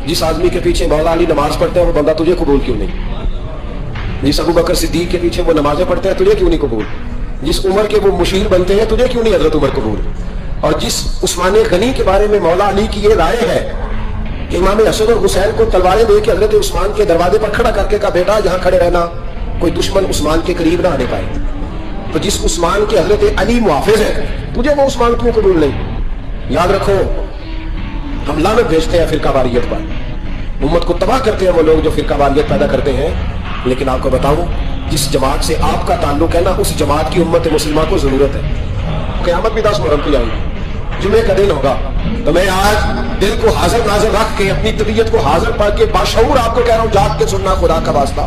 जिस आदमी के पीछे मौला अली नमाज पढ़ते हैं वो बंदा तुझे कबूल क्यों नहीं? जिस अबू बकर सिद्दीक के पीछे वो नमाजें पढ़ते हैं तुझे क्यों नहीं कबूल? जिस उमर के वो मुशीर बनते हैं तुझे क्यों नहीं हजरत उमर कबूल? और जिस उस्मान गनी के बारे में मौला अली की ये राय है कि इमाम हसन और हुसैन को तलवारें लेके हजरत उस्मान के दरवाजे पर खड़ा करके कहा बेटा यहाँ खड़े रहना, कोई दुश्मन उस्मान के करीब ना आने पाए। तो जिस उस्मान के हजरत अली मुहाफिज है तुझे वो उस्मान क्यों कबूल नहीं? याद रखो, हम लानत भेजते हैं फिरका वारियत पर, उम्मत को तबाह करते हैं वो लोग जो फिरका वारियत पैदा करते हैं। लेकिन आपको बताऊं, जिस जमात से आपका ताल्लुक है ना, उस जमात की उम्मत मुसलमान को जरूरत है। क़यामत भी 10 मुहर्रम की आएगी, जुमे का दिन होगा। तो मैं आज दिल को हाजिर नाजिर रख के, अपनी तबीयत को हाजिर पा के बाशऊर आपको कह रहा हूँ, जाग के सुनना खुदा का वास्ता।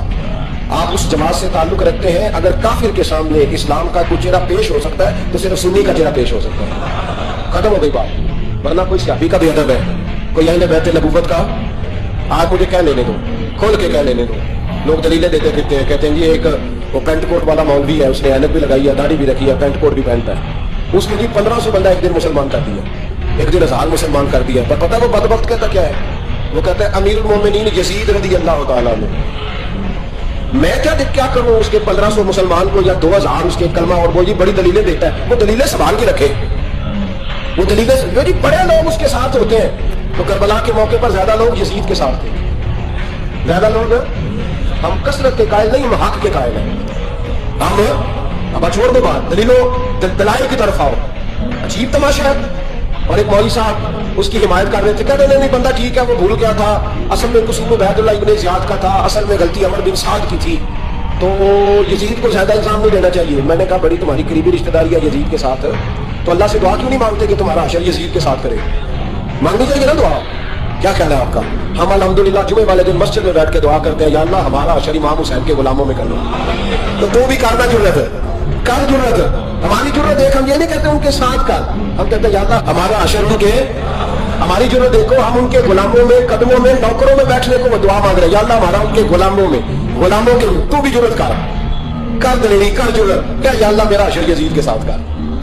आप उस जमात से ताल्लुक रखते हैं, अगर काफिर के सामने इस्लाम का कोई चेहरा पेश हो सकता है तो सिर्फ सुन्नी का चेहरा पेश हो सकता है। खत्म हो गई बात। वरना कोई सहाबी का भी अदब है, कोई अहले बैत नबूवत का। आज मुझे कह लेने दो, खोल के कह लेने दो। लोग दलीलें देते फिरते हैं, कहते हैं जी एक वो पेंट कोट वाला मौलवी है, उसने ऐनक भी लगाई है, दाढ़ी भी रखी है, पेंट कोट भी पहनता है, उसने जी 1500 बंदा एक दिन मुसलमान कर दिया, एक दिन 1000 मुसलमान कर दिया। पर पता है वो बदबख्त कहता क्या है? वो कहता है अमीरुल मोमिनीन यजीद रज़ी अल्लाह तआला अन्हु। मैं क्या करूं उसके 1500 मुसलमान को या 2000 उसके कलमा, और वो जी बड़ी दलीलें देता है। वो दलीलें संभाल के रखे, वो दलीलें जो जी बड़े लोग उसके साथ होते हैं। तो करबला के मौके पर ज्यादा लोग यजीद के साथ थे, ज्यादा लोग। हम कसरत के कायल नहीं, हम हक के कायल हैं। हम अब छोड़ दो बात, दलाइल की तरफ आओ। अजीब तमाशा है। और एक मौलवी साहब उसकी हिमायत कर रहे थे, कहते नहीं बंदा ठीक है, वो भूल गया था, असल में कसूर उबैदुल्लाह इब्न ज़ियाद का था, असल में गलती अमर बिन साद की थी, तो यजीद को ज्यादा इल्जाम नहीं देना चाहिए। मैंने कहा बड़ी तुम्हारी करीबी रिश्तेदारी है यजीद के साथ, तो अल्लाह से दुआ क्यों नहीं मांगते कि तुम्हारा अशर यजीद के साथ करे? मांगनी चाहिए ना दुआ। क्या ख्याल है आपका? हम अल्हम्दुलिल्लाह जुमे वाले दिन मस्जिद में बैठ के दुआ करते हैं, या अल्लाह हमारा अशर इमाम हुसैन के गुलामों में कर लो। तो तू भी करना जरूरत है, कर जरूरत है। हमारी जरूरत देख, हम ये नहीं कहते उनके साथ कर, हम कहते हैं या अल्लाह हमारा अशर उनके, हमारी जरूरत देखो, हम उनके गुलामों में, कदमों में, नौकरों में बैठने को वो दुआ मांग रहे हैं, या अल्लाह हमारा उनके गुलामों में, गुलामों के। तू भी जरूरत कर दलेरी, कर जरूरत क्या, या अल्लाह मेरा अशर यजीद के साथ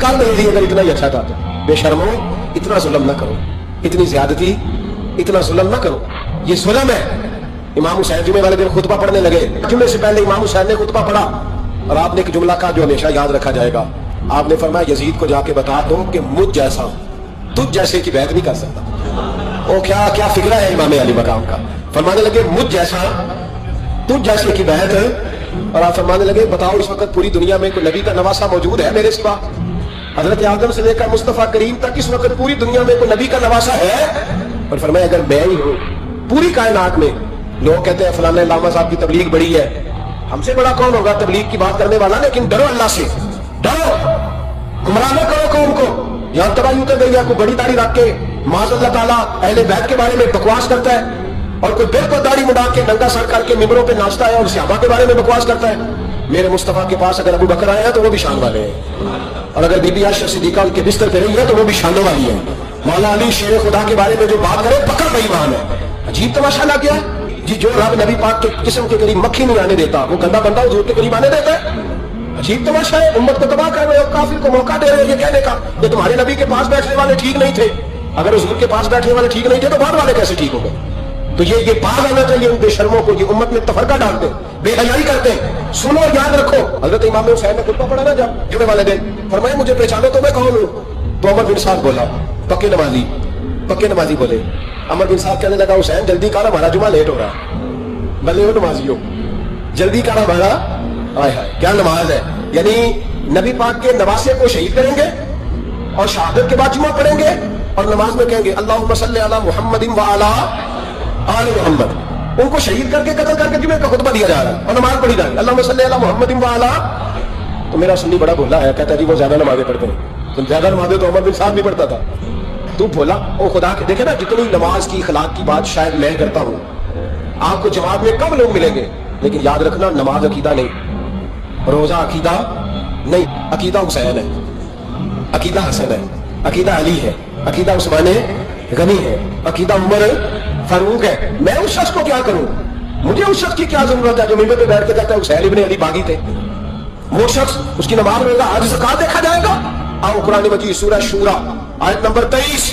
कर दलेरी। अगर इतना ही अच्छा था तो बेशर्मो, इतना जुल्म न करो, इतनी ज्यादती, इतना जुल्म न करो, ये जुल्म है। इमाम हुसैन जुमे वाले दिन खुतबा पढ़ने लगे, जुमे से पहले इमाम हुसैन ने खुतबा पढ़ा, और आपने एक जुमला का जो हमेशा याद रखा जाएगा, आपने फरमाया यजीद को जाके बता दो कि मुझ जैसा तुझ जैसे की बैत नहीं कर सकता। ओ क्या क्या फिक्रा है इमाम अली मकाम का। फरमाने लगे मुझ जैसा तुझ जैसे की बैत, और आप फरमाने लगे बताओ इस वक्त पूरी दुनिया में कोई नबी का नवासा मौजूद है मेरे सिवा? हजरत आदम से लेकर मुस्तफा करीम तक इस वक्त पूरी दुनिया में कोई नबी का नवासा है? और फरमाया अगर मैं ही हूँ पूरी कायनात में, लोग कहते हैं फलाना लामा साहब की तबलीग बड़ी है, हमसे बड़ा कौन होगा तबलीग की बात करने वाला? लेकिन डरो अल्लाह से, डरो, गुमराह न करो कौम को। यहाँ तबाही उतर गई है, कोई बड़ी दाढ़ी रख के माज़अल्लाह ताला अहले बैत के बारे में बकवास करता है, और कोई बिल्कुल दाढ़ी मुड़ा के नंगा सर करके मिंबरों पे नाचता है और सहाबा के बारे में बकवास करता है। मेरे मुस्तफा के पास अगर अबू बकर आए हैं तो वो भी शान वाले हैं, और अगर बीबी आयशा सिद्दीका उनके बिस्तर पे रही है तो वो भी शानों वाली है। मौला अली शेर खुदा के बारे में जो बात करे पक्का बेईमान है। अजीब तमाशा लग गया जी। जो रब नबी पाक के जिस्म के करीब मक्खी नहीं आने देता, वो गंदा बंदा हुजूर के करीब आने देता है। अजीब तमाशा है। उम्मत को तबाह कर रहे हो, काफिर को मौका दे रहे हो ये कहने का ये तुम्हारे नबी के पास बैठने वाले ठीक नहीं थे। अगर हुजूर के पास बैठने वाले ठीक नहीं थे तो बाद वाले कैसे ठीक हो गए? तो ये बात आना चाहिए उन बेशर्मों को, ये उम्मत में तफरका डालते, बेहयाई करते हैं। सुनो, याद रखो, हजरत इमाम हुसैन ने खुतबा पढ़ा ना जब जुमे वाले दिन, फरमाया मुझे पहचानो तो मैं कौन हूँ? तो अमर बिन साद बोला, पक्के नमाजी बोले। अमर बिन साद कहने लगा हुसैन जल्दी कर, हमारा जुमा लेट हो रहा है। भले हो नमाजियों, जल्दी कर हमारा, हाय हाय क्या नमाज है। यानी नबी पाक के नवासे को शहीद करेंगे और शहादत के बाद जुमा पढ़ेंगे और नमाज में कहेंगे अल्लाहुम्मा सल्ली अला मुहम्मदिन व अला आले मोहम्मद। उनको शहीद करके कत्ल करके जुमे का खुतबा दिया जा रहा है और नमाज पढ़ी जा रही है अल्लाहुम्मा सल्ली अला मुहम्मदिन व अला। तो मेरा सुन्नी बड़ा भोला है, कहता है जी वो ज्यादा नमाजें पढ़ते हैं। तुम ज्यादा नमाजें तो अमर बिन साद भी पढ़ता था, तू भोला। ओ खुदा के देखे ना, जितनी नमाज की अखलाक की बात शायद मैं करता हूँ, आपको जमात में कम लोग मिलेंगे, लेकिन याद रखना नमाज अकीदा नहीं, रोजा अकीदा नहीं। अकीदा हुसैन है, अकीदा हसन है, अकीदा अली है, अकीदा उस्मान गनी है, अकीदा उमर फारूक है। मैं उस शख्स को क्या करूं? मुझे उस शख्स की क्या जरूरत है जो मिंबर पे बैठ के कहता है हुसैन इब्न अली बागी थे? वो शख्स, उसकी नमाज रोजा आज ज़कात देखा जाएगा। आओ कुरान मजीद सूरह शूरा आयत नंबर 23,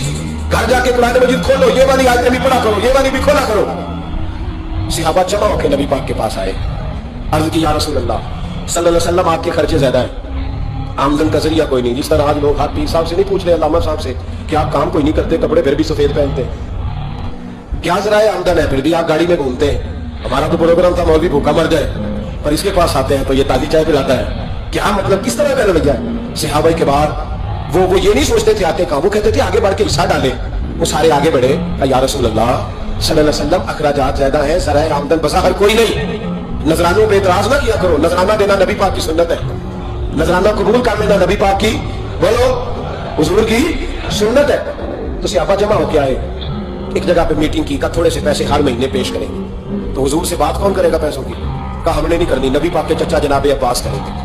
घर जाके कुरान मजीद खोलो, ये वाली आयत भी पढ़ा करो, ये वाली भी खोला करो। सहाबा जमा होकर नबी पाक के पास आए, अर्ज की या रसूल अल्लाह सल्लल्लाहु अलैहि वसल्लम आपके खर्चे ज्यादा है, आमदन का जरिया कोई नहीं। जिस तरह आज लोग हाथ पीर साहब से नहीं पूछ रहे, अल्लामा साहब से कि आप काम कोई नहीं करते, कपड़े फिर भी सफेद पहनते हैं, क्या जराए आमदन है, फिर भी आप गाड़ी में घूमते हैं। हमारा तो प्रोग्राम था मौलवी भूखा मर जाए, पर इसके पास आते हैं तो ये ताजी चाय पिलाता है, क्या मतलब किस तरह का रवैया है। सहाबा के बाद वो ये नहीं सोचते थे आते काम, वो कहते थे आगे बढ़ के हिस्सा डाले। वो सारे आगे बढ़े, या रसूल अल्लाह सल्लल्लाहु अलैहि वसल्लम अखराजात ज्यादा है, जराए आमदन बसा हर कोई नहीं, नजरानों पे एतराज ना किया करो, नजराना देना नबी पाक की सुन्नत है, नजराना कबूल कर लेना नबी पाक की बोलो हुजूर की सुन्नत है। तो सहाबा जमा होके आए, एक जगह पे मीटिंग की, का थोड़े से पैसे हर महीने पेश करेंगे। तो हुजूर से बात कौन करेगा पैसों की, कहा हमने नहीं करनी, नबी पाक के चचा जनाबे अब्बास करेंगे।